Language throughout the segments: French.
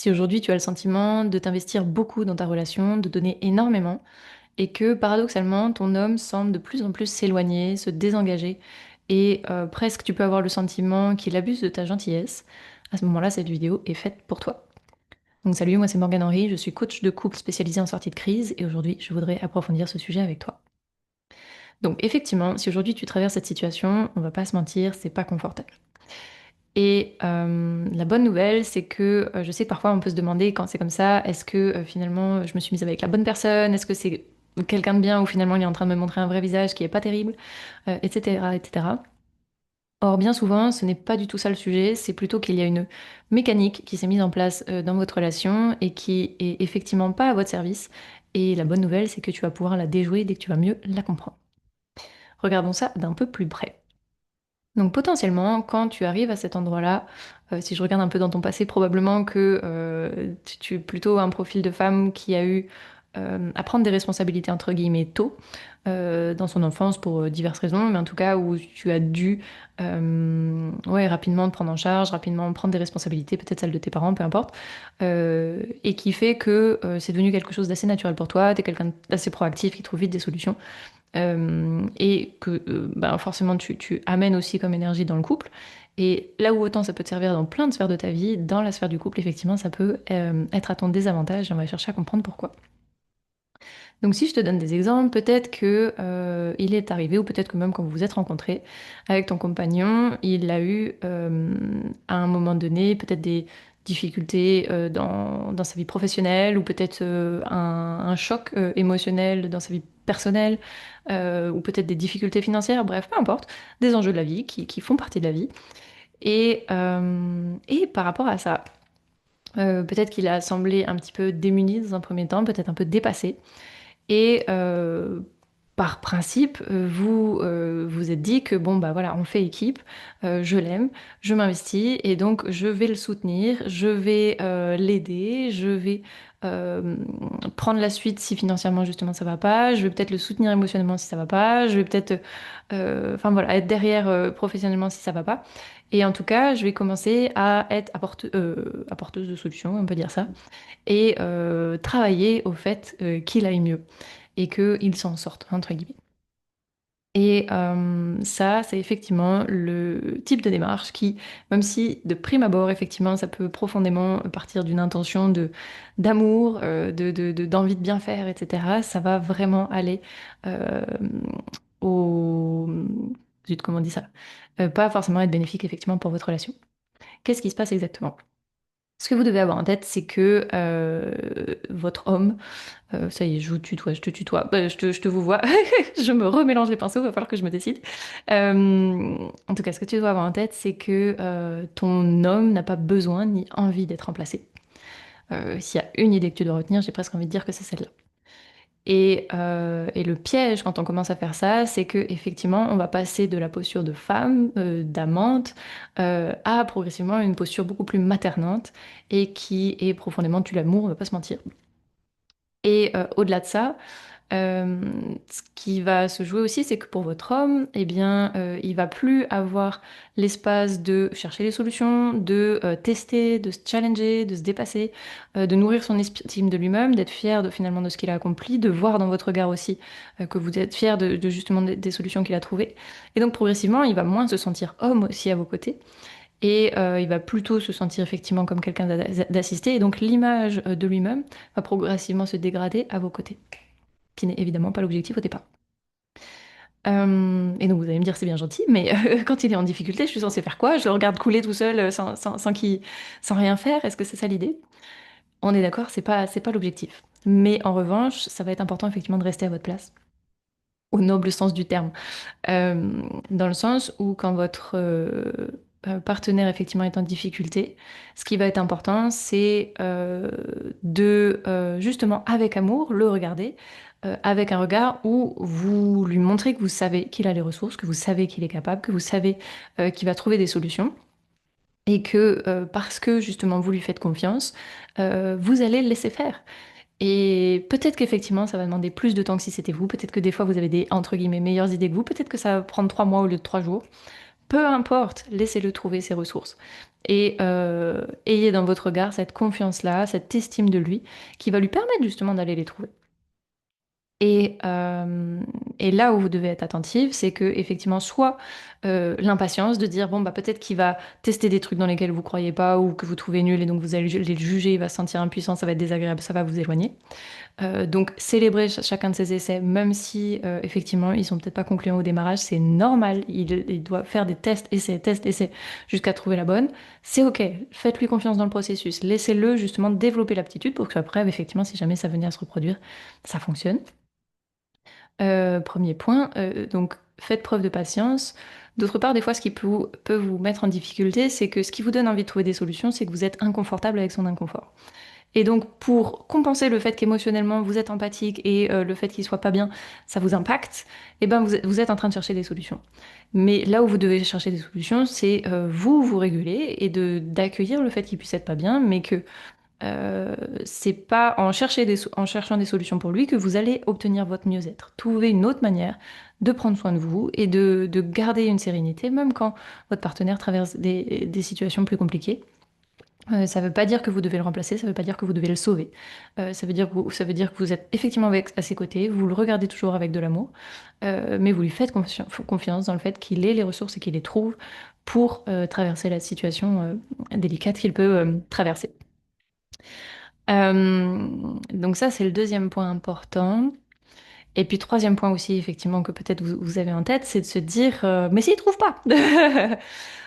Si aujourd'hui tu as le sentiment de t'investir beaucoup dans ta relation, de donner énormément, et que paradoxalement ton homme semble de plus en plus s'éloigner, se désengager, et presque tu peux avoir le sentiment qu'il abuse de ta gentillesse, à ce moment-là, cette vidéo est faite pour toi. Donc salut, moi c'est Morgane Henry, je suis coach de couple spécialisé en sortie de crise, et aujourd'hui je voudrais approfondir ce sujet avec toi. Donc effectivement, si aujourd'hui tu traverses cette situation, on va pas se mentir, c'est pas confortable. Et la bonne nouvelle, c'est que je sais que parfois on peut se demander quand c'est comme ça, est-ce que finalement je me suis mise avec la bonne personne? Est-ce que c'est quelqu'un de bien ou finalement il est en train de me montrer un vrai visage qui est pas terrible, etc., etc. Or, bien souvent, ce n'est pas du tout ça le sujet, c'est plutôt qu'il y a une mécanique qui s'est mise en place dans votre relation et qui est effectivement pas à votre service. Et la bonne nouvelle, c'est que tu vas pouvoir la déjouer dès que tu vas mieux la comprendre. Regardons ça d'un peu plus près. Donc potentiellement, quand tu arrives à cet endroit-là, si je regarde un peu dans ton passé, probablement que tu es plutôt un profil de femme qui a eu à prendre des responsabilités entre guillemets tôt dans son enfance pour diverses raisons, mais en tout cas où tu as dû ouais, rapidement te prendre en charge, rapidement prendre des responsabilités, peut-être celles de tes parents, peu importe, et qui fait que c'est devenu quelque chose d'assez naturel pour toi, tu es quelqu'un d'assez proactif qui trouve vite des solutions. Et que ben forcément tu amènes aussi comme énergie dans le couple. Et là où autant ça peut te servir dans plein de sphères de ta vie, dans la sphère du couple, effectivement, ça peut être à ton désavantage et on va chercher à comprendre pourquoi. Donc si je te donne des exemples, peut-être que il est arrivé, ou peut-être que même quand vous vous êtes rencontrés avec ton compagnon, il a eu à un moment donné peut-être des difficultés dans sa vie professionnelle, ou peut-être un choc émotionnel dans sa vie personnelle, ou peut-être des difficultés financières, bref, peu importe, des enjeux de la vie qui font partie de la vie. Et par rapport à ça, peut-être qu'il a semblé un petit peu démuni dans un premier temps, peut-être un peu dépassé. Et par principe, vous vous êtes dit que bon, bah voilà, on fait équipe, je l'aime, je m'investis et donc je vais le soutenir, je vais l'aider, je vais euh, prendre la suite si financièrement justement ça va pas, je vais peut-être le soutenir émotionnellement si ça va pas, je vais peut-être, enfin voilà, être derrière professionnellement si ça va pas. Et en tout cas, je vais commencer à être apporteuse de solutions, on peut dire ça, et travailler au fait qu'il aille mieux et qu'il s'en sorte, entre guillemets. Et ça, c'est effectivement le type de démarche qui, même si de prime abord, effectivement, ça peut profondément partir d'une intention de d'amour, d'envie de bien faire, etc., ça va vraiment aller euh, au... Zut, comment on dit ça? Pas forcément être bénéfique, effectivement, pour votre relation. Qu'est-ce qui se passe exactement? Ce que vous devez avoir en tête, c'est que votre homme, ça y est, je vous tutoie, je te tutoie, je te vous vois, je me remélange les pinceaux, il va falloir que je me décide. En tout cas, ce que tu dois avoir en tête, c'est que ton homme n'a pas besoin ni envie d'être remplacé. S'il y a une idée que tu dois retenir, j'ai presque envie de dire que c'est celle-là. Et le piège quand on commence à faire ça, c'est que effectivement, on va passer de la posture de femme, d'amante, à progressivement une posture beaucoup plus maternante et qui est profondément tue l'amour, on va pas se mentir. Et au-delà de ça, euh, ce qui va se jouer aussi, c'est que pour votre homme, eh bien, il va plus avoir l'espace de chercher les solutions, de tester, de se challenger, de se dépasser, de nourrir son estime de lui-même, d'être fier de, finalement de ce qu'il a accompli, de voir dans votre regard aussi que vous êtes fier de justement des solutions qu'il a trouvées. Et donc progressivement, il va moins se sentir homme aussi à vos côtés. Et il va plutôt se sentir effectivement comme quelqu'un d'assisté. Et donc l'image de lui-même va progressivement se dégrader à vos côtés, qui n'est évidemment pas l'objectif au départ. Et donc vous allez me dire c'est bien gentil, mais quand il est en difficulté, je suis censée faire quoi? Je le regarde couler tout seul sans rien faire? Est-ce que c'est ça l'idée? On est d'accord, c'est pas l'objectif. Mais en revanche, ça va être important effectivement de rester à votre place, au noble sens du terme. Euh, Dans le sens où quand votre partenaire effectivement est en difficulté, ce qui va être important, c'est de justement avec amour le regarder, avec un regard où vous lui montrez que vous savez qu'il a les ressources, que vous savez qu'il est capable, que vous savez qu'il va trouver des solutions. Et que parce que justement vous lui faites confiance, vous allez le laisser faire. Et peut-être qu'effectivement, ça va demander plus de temps que si c'était vous. Peut-être que des fois, vous avez des, entre guillemets, meilleures idées que vous. Peut-être que ça va prendre 3 mois au lieu de 3 jours. Peu importe, laissez-le trouver ses ressources. Et ayez dans votre regard cette confiance-là, cette estime de lui, qui va lui permettre justement d'aller les trouver. Et, euh, et là où vous devez être attentif, c'est que effectivement, soit l'impatience de dire bon bah peut-être qu'il va tester des trucs dans lesquels vous croyez pas ou que vous trouvez nuls et donc vous allez le juger, il va se sentir impuissant, ça va être désagréable, ça va vous éloigner. Donc célébrer chacun de ses essais, même si effectivement ils sont peut-être pas concluants au démarrage, c'est normal. Il doit faire des tests, essais jusqu'à trouver la bonne. C'est ok. Faites-lui confiance dans le processus. Laissez-le justement développer l'aptitude pour qu'après, effectivement, si jamais ça venait à se reproduire, ça fonctionne. Premier point, donc faites preuve de patience. D'autre part, des fois, ce qui peut vous mettre en difficulté, c'est que ce qui vous donne envie de trouver des solutions, c'est que vous êtes inconfortable avec son inconfort. Et donc, pour compenser le fait qu'émotionnellement vous êtes empathique et le fait qu'il soit pas bien, ça vous impacte, eh ben vous êtes en train de chercher des solutions. Mais là où vous devez chercher des solutions, c'est vous réguler et d'accueillir le fait qu'il puisse être pas bien, mais que euh, c'est pas en cherchant des solutions pour lui que vous allez obtenir votre mieux-être. Trouvez une autre manière de prendre soin de vous et de garder une sérénité, même quand votre partenaire traverse des situations plus compliquées. Ça ne veut pas dire que vous devez le remplacer, ça ne veut pas dire que vous devez le sauver. Ça veut dire que vous êtes effectivement à ses côtés, vous le regardez toujours avec de l'amour, mais vous lui faites confiance dans le fait qu'il ait les ressources et qu'il les trouve pour traverser la situation délicate qu'il peut traverser. Donc ça, c'est le deuxième point important. Et puis troisième point aussi, effectivement, que peut-être vous avez en tête, c'est de se dire, mais s'il trouve pas.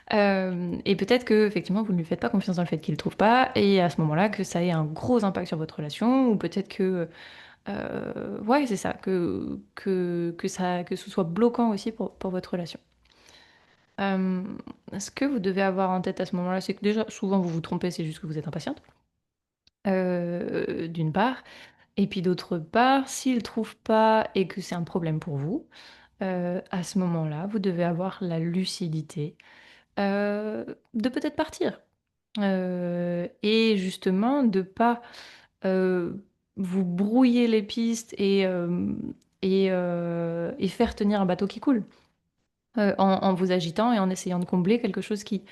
Et peut-être que effectivement vous ne lui faites pas confiance dans le fait qu'il ne trouve pas, et à ce moment-là que ça ait un gros impact sur votre relation, ou peut-être que ouais c'est ça, que ce soit bloquant aussi pour votre relation. Euh, Ce que vous devez avoir en tête à ce moment-là, c'est que déjà souvent vous vous trompez, c'est juste que vous êtes impatiente, d'une part, et puis d'autre part, s'il ne trouve pas et que c'est un problème pour vous, à ce moment-là, vous devez avoir la lucidité euh, de peut-être partir. Et justement de pas euh, vous brouiller les pistes et faire tenir un bateau qui coule en vous agitant et en essayant de combler quelque chose qui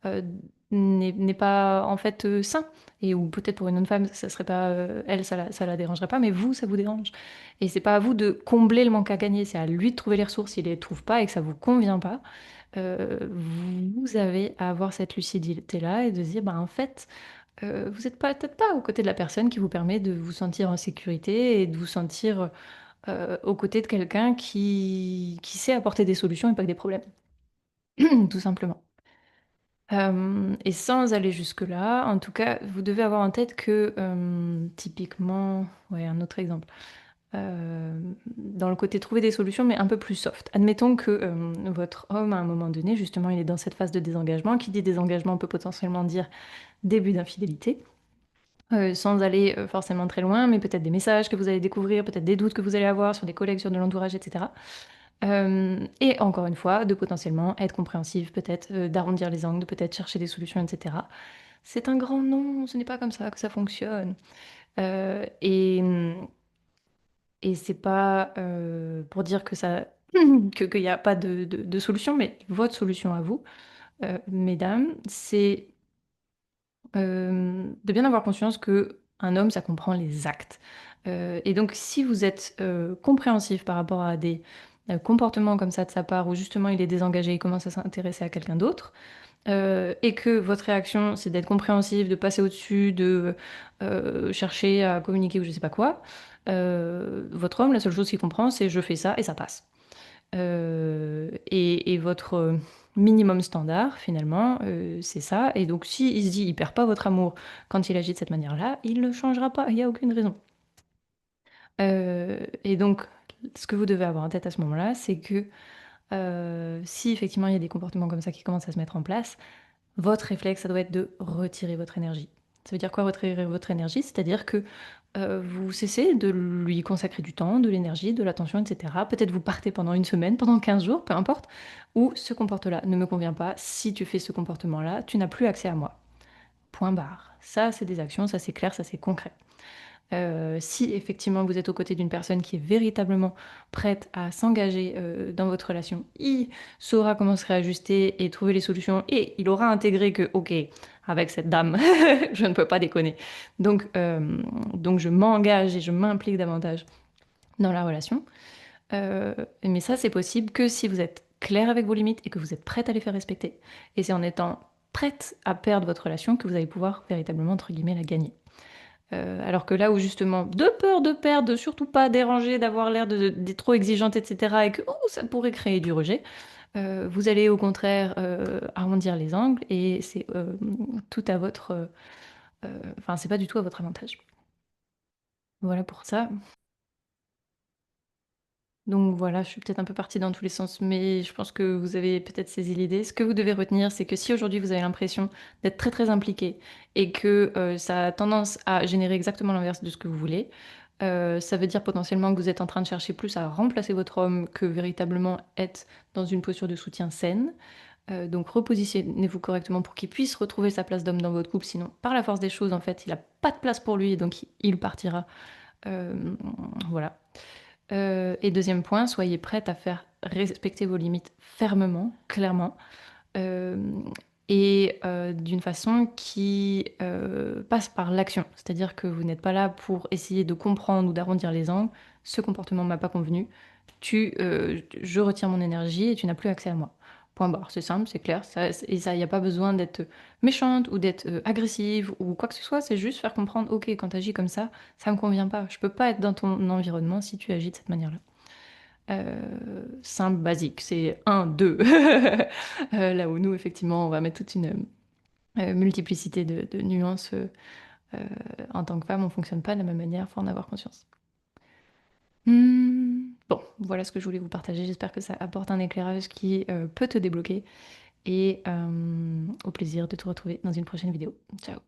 euh, n'est pas en fait sain. Et ou peut-être pour une autre femme, ça serait pas elle, ça la dérangerait pas, mais vous, ça vous dérange. Et c'est pas à vous de combler le manque à gagner, c'est à lui de trouver les ressources. S'il les trouve pas et que ça vous convient pas, vous avez à avoir cette lucidité-là et de se dire, bah, en fait, vous n'êtes pas, peut-être pas aux côtés de la personne qui vous permet de vous sentir en sécurité et de vous sentir aux côtés de quelqu'un qui sait apporter des solutions et pas que des problèmes, tout simplement. Et sans aller jusque-là, en tout cas, vous devez avoir en tête que, typiquement, ouais, un autre exemple, dans le côté trouver des solutions, mais un peu plus soft. Admettons que votre homme, à un moment donné, justement, il est dans cette phase de désengagement. Qui dit désengagement peut potentiellement dire début d'infidélité. Sans aller forcément très loin, mais peut-être des messages que vous allez découvrir, peut-être des doutes que vous allez avoir sur des collègues, sur de l'entourage, etc. Et encore une fois, de potentiellement être compréhensif, peut-être d'arrondir les angles, de peut-être chercher des solutions, etc. C'est un grand non, ce n'est pas comme ça que ça fonctionne. Euh, et et c'est pas pour dire que ça, qu'il n'y a pas de solution, mais votre solution à vous, mesdames, c'est de bien avoir conscience que un homme, ça comprend les actes. Et donc, si vous êtes compréhensif par rapport à des comportements comme ça de sa part, où justement il est désengagé, il commence à s'intéresser à quelqu'un d'autre, et que votre réaction, c'est d'être compréhensif, de passer au-dessus, de chercher à communiquer ou je sais pas quoi, votre homme, la seule chose qu'il comprend, c'est je fais ça et ça passe. Et votre minimum standard, finalement, c'est ça. Et donc, si il se dit, il perd pas votre amour quand il agit de cette manière-là, il ne changera pas. Il n'y a aucune raison. Et donc, ce que vous devez avoir en tête à ce moment-là, c'est que si effectivement il y a des comportements comme ça qui commencent à se mettre en place, votre réflexe, ça doit être de retirer votre énergie. Ça veut dire quoi, retirer votre énergie? C'est-à-dire que vous cessez de lui consacrer du temps, de l'énergie, de l'attention, etc. Peut-être vous partez pendant une semaine, pendant 15 jours, peu importe, ou ce comportement-là ne me convient pas. Si tu fais ce comportement-là, tu n'as plus accès à moi. Point barre. Ça, c'est des actions, ça c'est clair, ça c'est concret. Si effectivement vous êtes aux côtés d'une personne qui est véritablement prête à s'engager dans votre relation, il saura comment se réajuster et trouver les solutions et il aura intégré que, ok, avec cette dame, je ne peux pas déconner. Donc, euh, donc je m'engage et je m'implique davantage dans la relation. Euh, mais ça, c'est possible que si vous êtes clair avec vos limites et que vous êtes prête à les faire respecter. Et c'est en étant prête à perdre votre relation que vous allez pouvoir véritablement, entre guillemets, la gagner. Alors que là où justement, de peur de perdre, de surtout pas déranger, d'avoir l'air d'être trop exigeante, etc., et que oh, ça pourrait créer du rejet, vous allez au contraire arrondir les angles et c'est tout à votre... Enfin, c'est pas du tout à votre avantage. Voilà pour ça. Donc voilà, je suis peut-être un peu partie dans tous les sens, mais je pense que vous avez peut-être saisi l'idée. Ce que vous devez retenir, c'est que si aujourd'hui vous avez l'impression d'être très très impliqué et que ça a tendance à générer exactement l'inverse de ce que vous voulez, ça veut dire potentiellement que vous êtes en train de chercher plus à remplacer votre homme que véritablement être dans une posture de soutien saine. Donc repositionnez-vous correctement pour qu'il puisse retrouver sa place d'homme dans votre couple, sinon par la force des choses, en fait, il n'a pas de place pour lui et donc il partira. Euh, voilà. Et deuxième point, soyez prête à faire respecter vos limites fermement, clairement, euh, et d'une façon qui passe par l'action. C'est-à-dire que vous n'êtes pas là pour essayer de comprendre ou d'arrondir les angles. Ce comportement ne m'a pas convenu. Je retire mon énergie et tu n'as plus accès à moi. Point barre. C'est simple, c'est clair. Et ça, il n'y a pas besoin d'être méchante ou d'être agressive ou quoi que ce soit. C'est juste faire comprendre, ok, quand tu agis comme ça me convient pas. Je peux pas être dans ton environnement si tu agis de cette manière-là. Simple, basique, c'est un, deux. Là où nous, effectivement, on va mettre toute une multiplicité de nuances. Euh, en tant que femme, on fonctionne pas de la même manière, faut en avoir conscience. Bon, voilà ce que je voulais vous partager. J'espère que ça apporte un éclairage qui peut te débloquer. Et au plaisir de te retrouver dans une prochaine vidéo. Ciao!